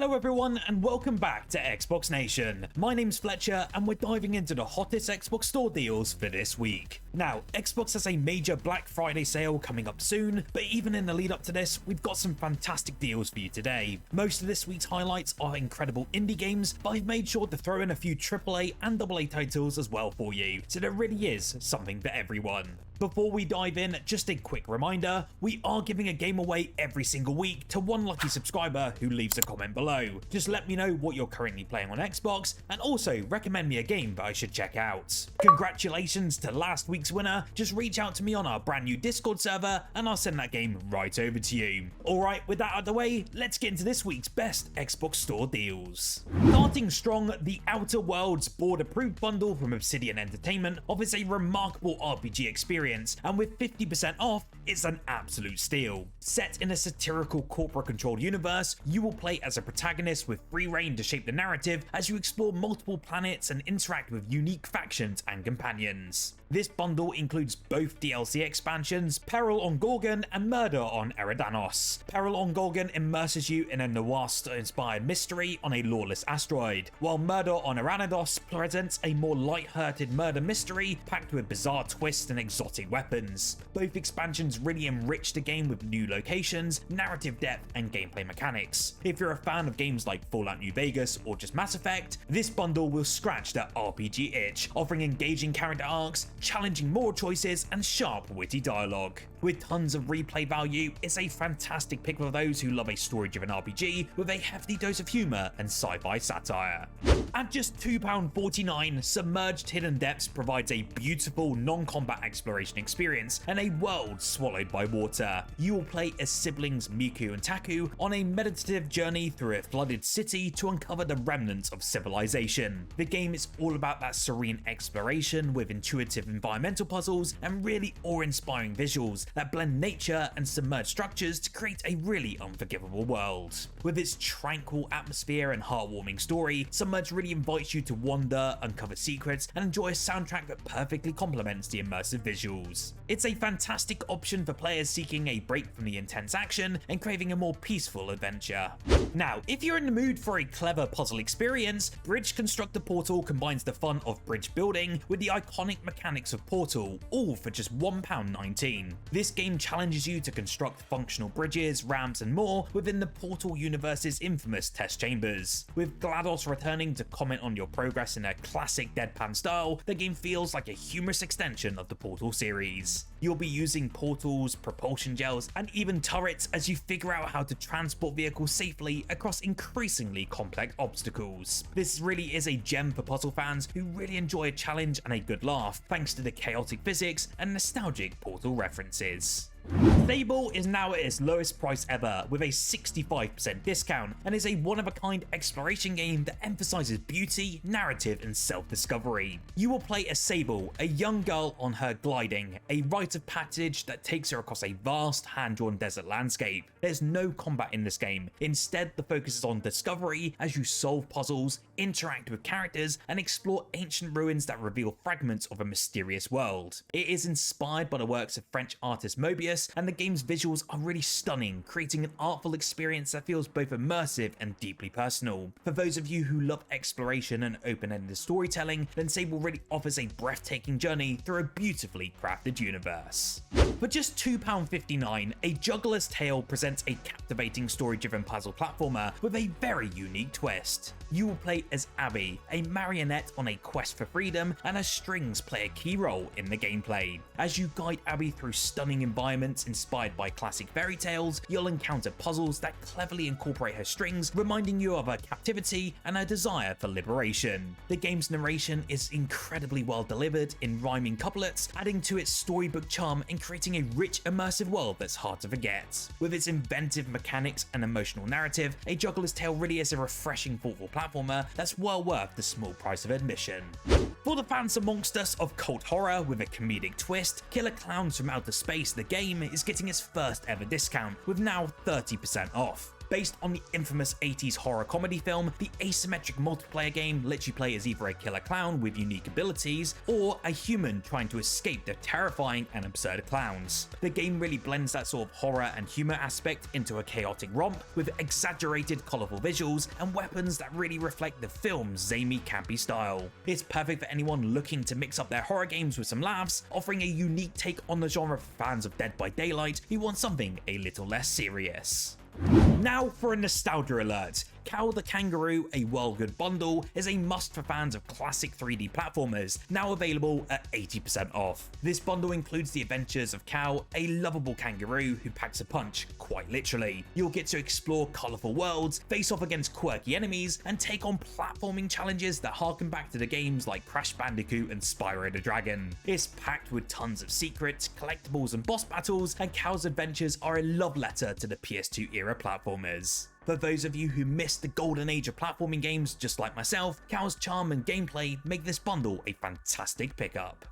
Hello everyone and welcome back to Xbox Nation. My name's Fletcher and we're diving into the hottest Xbox store deals for this week. Now, Xbox has a major Black Friday sale coming up soon, but even in the lead up to this, we've got some fantastic deals for you today. Most of this week's highlights are incredible indie games, but I've made sure to throw in a few AAA and AA titles as well for you, so there really is something for everyone. Before we dive in, just a quick reminder, we are giving a game away every single week to one lucky subscriber who leaves a comment below. Just let me know what you're currently playing on Xbox and also recommend me a game that I should check out. Congratulations to last week's winner, just reach out to me on our brand new Discord server and I'll send that game right over to you. Alright, with that out of the way, let's get into this week's best Xbox store deals. Starting strong, the Outer Worlds board approved bundle from Obsidian Entertainment offers a remarkable RPG experience, and with 50% off, it's an absolute steal. Set in a satirical corporate-controlled universe, you will play as a protagonist with free reign to shape the narrative as you explore multiple planets and interact with unique factions and companions. This bundle includes both DLC expansions, Peril on Gorgon and Murder on Eridanos. Peril on Gorgon immerses you in a noir-inspired mystery on a lawless asteroid, while Murder on Eridanos presents a more light-hearted murder mystery packed with bizarre twists and exotic weapons. Both expansions really enrich the game with new locations, narrative depth, and gameplay mechanics. If you're a fan of games like Fallout New Vegas or just Mass Effect, this bundle will scratch that RPG itch, offering engaging character arcs, challenging moral choices, and sharp, witty dialogue. With tons of replay value, it's a fantastic pick for those who love a story-driven RPG with a hefty dose of humour and sci-fi satire. At just £2.49, Submerged Hidden Depths provides a beautiful non-combat exploration experience and a world swallowed by water. You will play as siblings Miku and Taku on a meditative journey through a flooded city to uncover the remnants of civilization. The game is all about that serene exploration with intuitive environmental puzzles and really awe-inspiring visuals that blend nature and submerged structures to create a really unforgivable world. With its tranquil atmosphere and heartwarming story, Submerged really invites you to wander, uncover secrets, and enjoy a soundtrack that perfectly complements the immersive visuals. It's a fantastic option for players seeking a break from the intense action and craving a more peaceful adventure. Now, if you're in the mood for a clever puzzle experience, Bridge Constructor Portal combines the fun of bridge building with the iconic mechanics of Portal, all for just £1.19. This game challenges you to construct functional bridges, ramps, and more within the Portal universe's infamous test chambers. With GLaDOS returning to comment on your progress in a classic deadpan style, the game feels like a humorous extension of the Portal series. You'll be using portals, propulsion gels, and even turrets as you figure out how to transport vehicles safely across increasingly complex obstacles. This really is a gem for puzzle fans who really enjoy a challenge and a good laugh, thanks to the chaotic physics and nostalgic Portal references. Sable is now at its lowest price ever with a 65% discount and is a one-of-a-kind exploration game that emphasizes beauty, narrative, and self-discovery. You will play as Sable, a young girl on her gliding, a rite of passage that takes her across a vast, hand-drawn desert landscape. There's no combat in this game. Instead, the focus is on discovery as you solve puzzles, interact with characters, and explore ancient ruins that reveal fragments of a mysterious world. It is inspired by the works of French artist Mobius, and the game's visuals are really stunning, creating an artful experience that feels both immersive and deeply personal. For those of you who love exploration and open-ended storytelling, then Sable really offers a breathtaking journey through a beautifully crafted universe. For just £2.59, A Juggler's Tale presents a captivating story-driven puzzle platformer with a very unique twist. You will play as Abby, a marionette on a quest for freedom, and her strings play a key role in the gameplay. As you guide Abby through stunning environments inspired by classic fairy tales, you'll encounter puzzles that cleverly incorporate her strings, reminding you of her captivity and her desire for liberation. The game's narration is incredibly well delivered in rhyming couplets, adding to its storybook charm and creating a rich, immersive world that's hard to forget. With its inventive mechanics and emotional narrative, A Juggler's Tale really is a refreshing, thoughtful platformer that's well worth the small price of admission. For the fans amongst us of cult horror with a comedic twist, Killer Klowns from Outer Space, the game, is getting its first ever discount with now 30% off. Based on the infamous 80s horror comedy film, the asymmetric multiplayer game lets you play as either a killer clown with unique abilities or a human trying to escape the terrifying and absurd clowns. The game really blends that sort of horror and humor aspect into a chaotic romp with exaggerated colourful visuals and weapons that really reflect the film's zany campy style. It's perfect for anyone looking to mix up their horror games with some laughs, offering a unique take on the genre for fans of Dead by Daylight who want something a little less serious. Now for a nostalgia alert. Kao The Kangaroo, a well good bundle, is a must for fans of classic 3D platformers, now available at 80% off. This bundle includes the adventures of Kao, a lovable kangaroo who packs a punch, quite literally. You'll get to explore colourful worlds, face off against quirky enemies, and take on platforming challenges that harken back to the games like Crash Bandicoot and Spyro the Dragon. It's packed with tons of secrets, collectibles and boss battles, and Kao's adventures are a love letter to the PS2 era platformers. For those of you who missed the golden age of platforming games just like myself, Kao's charm and gameplay make this bundle a fantastic pickup.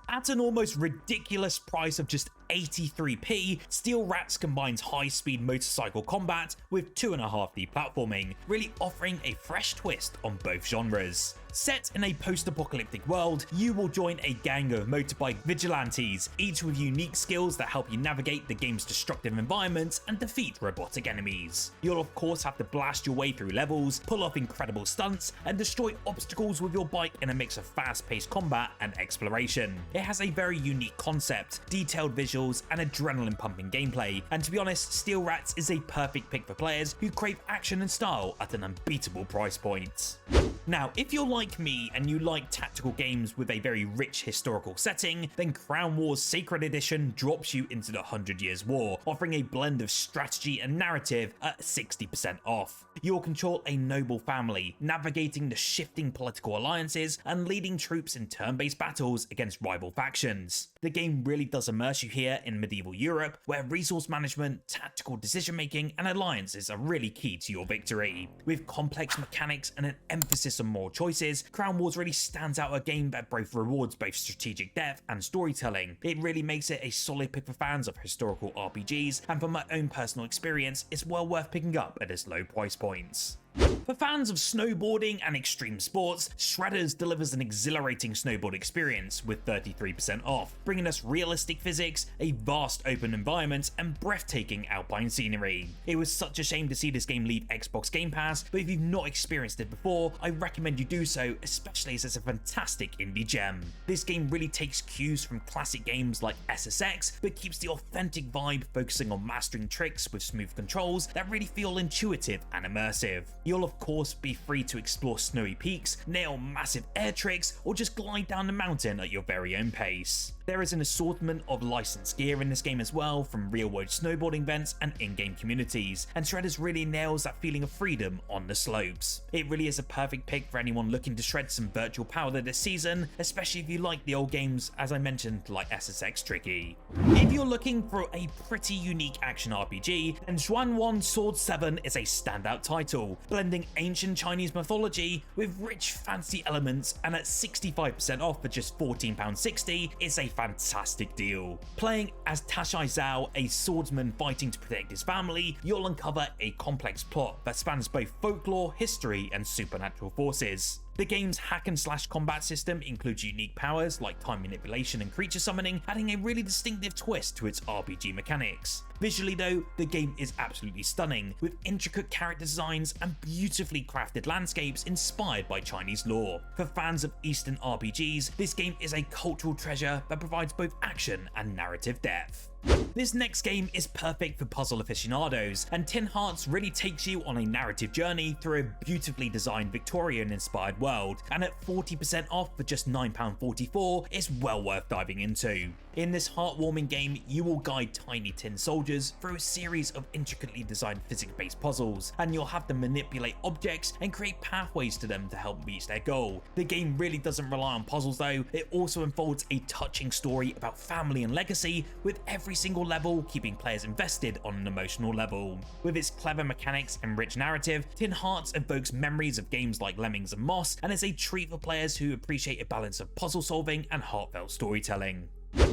At an almost ridiculous price of just 83p, Steel Rats combines high-speed motorcycle combat with 2.5D platforming, really offering a fresh twist on both genres. Set in a post-apocalyptic world, you will join a gang of motorbike vigilantes, each with unique skills that help you navigate the game's destructive environments and defeat robotic enemies. You'll of course have to blast your way through levels, pull off incredible stunts, and destroy obstacles with your bike in a mix of fast-paced combat and exploration. It has a very unique concept, detailed visuals, and adrenaline-pumping gameplay, and to be honest, Steel Rats is a perfect pick for players who crave action and style at an unbeatable price point. Now, if you're like me and you like tactical games with a very rich historical setting, then Crown Wars Sacred Edition drops you into the 100 Years' War, offering a blend of strategy and narrative at 60% off. You'll control a noble family, navigating the shifting political alliances and leading troops in turn-based battles against rival factions. The game really does immerse you here in medieval Europe, where resource management, tactical decision-making, and alliances are really key to your victory. With complex mechanics and an emphasis on moral choices, Crown Wars really stands out a game that both rewards both strategic depth and storytelling. It really makes it a solid pick for fans of historical RPGs, and from my own personal experience, it's well worth picking up at its low price points. For fans of snowboarding and extreme sports, Shredders delivers an exhilarating snowboard experience with 33% off, bringing us realistic physics, a vast open environment, and breathtaking alpine scenery. It was such a shame to see this game leave Xbox Game Pass, but if you've not experienced it before, I recommend you do so, especially as it's a fantastic indie gem. This game really takes cues from classic games like SSX, but keeps the authentic vibe, focusing on mastering tricks with smooth controls that really feel intuitive and immersive. You'll of course be free to explore snowy peaks, nail massive air tricks, or just glide down the mountain at your very own pace. There is an assortment of licensed gear in this game as well, from real-world snowboarding events and in-game communities, and Shredders really nails that feeling of freedom on the slopes. It really is a perfect pick for anyone looking to shred some virtual powder this season, especially if you like the old games, as I mentioned, like SSX Tricky. If you're looking for a pretty unique action RPG, then Xuan Sword 7 is a standout title, blending ancient Chinese mythology with rich fantasy elements, and at 65% off for just £14.60, it's a fantastic deal. Playing as Tashai Zhao, a swordsman fighting to protect his family, you'll uncover a complex plot that spans both folklore, history, and supernatural forces. The game's hack-and-slash combat system includes unique powers like time manipulation and creature summoning, adding a really distinctive twist to its RPG mechanics. Visually though, the game is absolutely stunning, with intricate character designs and beautifully crafted landscapes inspired by Chinese lore. For fans of Eastern RPGs, this game is a cultural treasure that provides both action and narrative depth. This next game is perfect for puzzle aficionados, and Tin Hearts really takes you on a narrative journey through a beautifully designed Victorian-inspired world, and at 40% off for just £9.44, it's well worth diving into. In this heartwarming game, you will guide tiny tin soldiers through a series of intricately designed physics-based puzzles, and you'll have to manipulate objects and create pathways to them to help reach their goal. The game really doesn't rely on puzzles though, it also unfolds a touching story about family and legacy, with every single level keeping players invested on an emotional level. With its clever mechanics and rich narrative, Tin Hearts evokes memories of games like Lemmings and Moss, and is a treat for players who appreciate a balance of puzzle solving and heartfelt storytelling.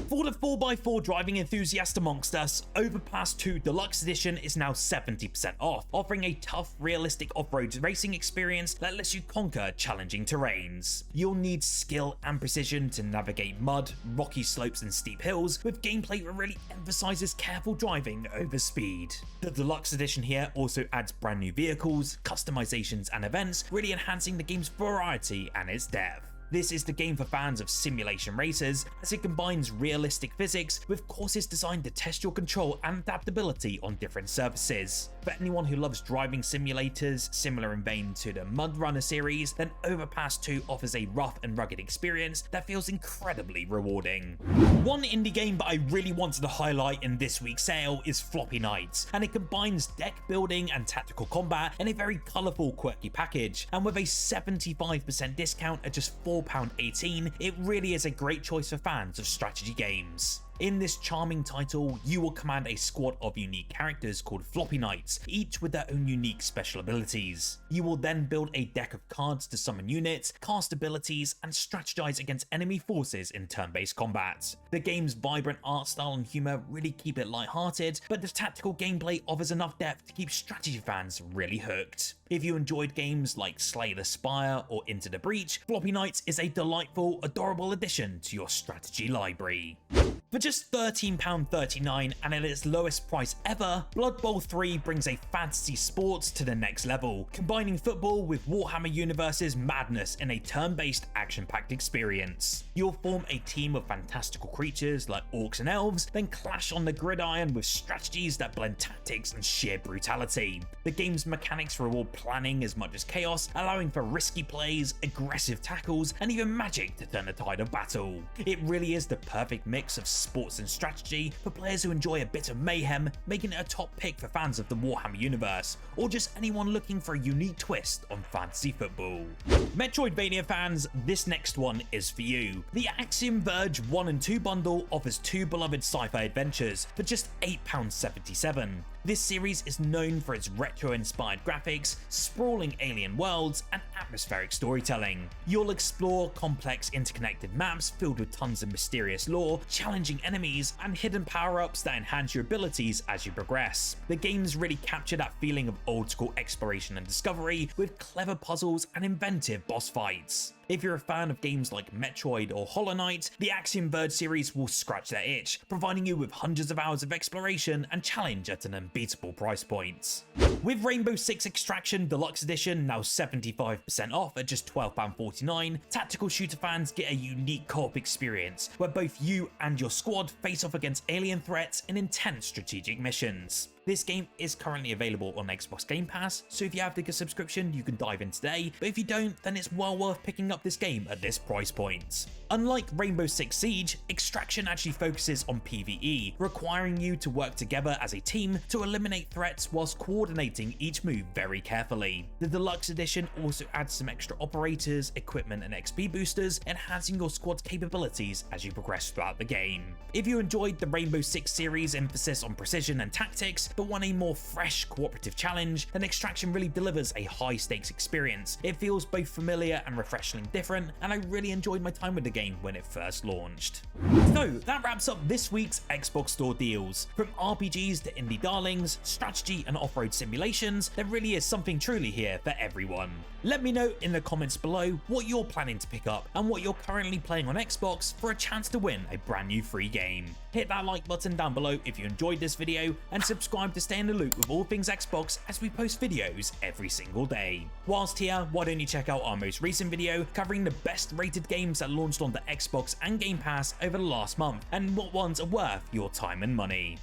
For the 4x4 driving enthusiast amongst us, Overpass 2 Deluxe Edition is now 70% off, offering a tough, realistic off-road racing experience that lets you conquer challenging terrains. You'll need skill and precision to navigate mud, rocky slopes and steep hills, with gameplay that really emphasizes careful driving over speed. The Deluxe Edition here also adds brand new vehicles, customizations and events, really enhancing the game's variety and its depth. This is the game for fans of simulation racers, as it combines realistic physics with courses designed to test your control and adaptability on different surfaces. For anyone who loves driving simulators, similar in vein to the Mud Runner series, then Overpass 2 offers a rough and rugged experience that feels incredibly rewarding. One indie game that I really wanted to highlight in this week's sale is Floppy Knights, and it combines deck building and tactical combat in a very colourful, quirky package, and with a 75% discount at just £4.18, it really is a great choice for fans of strategy games. In this charming title, you will command a squad of unique characters called Floppy Knights, each with their own unique special abilities. You will then build a deck of cards to summon units, cast abilities, and strategize against enemy forces in turn-based combat. The game's vibrant art style and humor really keep it lighthearted, but the tactical gameplay offers enough depth to keep strategy fans really hooked. If you enjoyed games like Slay the Spire or Into the Breach, Floppy Knights is a delightful, adorable addition to your strategy library. For just £13.39 and at its lowest price ever, Blood Bowl 3 brings a fantasy sports to the next level, combining football with Warhammer Universe's madness in a turn-based action-packed experience. You'll form a team of fantastical creatures like orcs and elves, then clash on the gridiron with strategies that blend tactics and sheer brutality. The game's mechanics reward planning as much as chaos, allowing for risky plays, aggressive tackles, and even magic to turn the tide of battle. It really is the perfect mix of sports and strategy for players who enjoy a bit of mayhem, making it a top pick for fans of the Warhammer universe, or just anyone looking for a unique twist on fantasy football. Metroidvania fans, this next one is for you. The Axiom Verge 1 and 2 bundle offers two beloved sci-fi adventures for just £8.77. This series is known for its retro-inspired graphics, sprawling alien worlds, and atmospheric storytelling. You'll explore complex interconnected maps filled with tons of mysterious lore, challenging enemies, and hidden power-ups that enhance your abilities as you progress. The games really capture that feeling of old-school exploration and discovery, with clever puzzles and inventive boss fights. If you're a fan of games like Metroid or Hollow Knight, the Axiom Verge series will scratch that itch, providing you with hundreds of hours of exploration and challenge at an unbeatable price point. With Rainbow Six Extraction Deluxe Edition now 75% off at just £12.49, tactical shooter fans get a unique co-op experience where both you and your squad face off against alien threats in intense strategic missions. This game is currently available on Xbox Game Pass, so if you have the subscription, you can dive in today, but if you don't, then it's well worth picking up this game at this price point. Unlike Rainbow Six Siege, Extraction actually focuses on PvE, requiring you to work together as a team to eliminate threats whilst coordinating each move very carefully. The Deluxe Edition also adds some extra operators, equipment and XP boosters, enhancing your squad's capabilities as you progress throughout the game. If you enjoyed the Rainbow Six series' emphasis on precision and tactics, but want a more fresh cooperative challenge, then Extraction really delivers a high stakes experience. It feels both familiar and refreshingly different, and I really enjoyed my time with the game when it first launched. So that wraps up this week's Xbox Store deals. From RPGs to indie darlings, strategy and off-road simulations, there really is something truly here for everyone. Let me know in the comments below what you're planning to pick up and what you're currently playing on Xbox for a chance to win a brand new free game. Hit that like button down below if you enjoyed this video, and subscribe to stay in the loop with all things Xbox as we post videos every single day. Whilst here, why don't you check out our most recent video covering the best rated games that launched on the Xbox and Game Pass over the last month, and what ones are worth your time and money.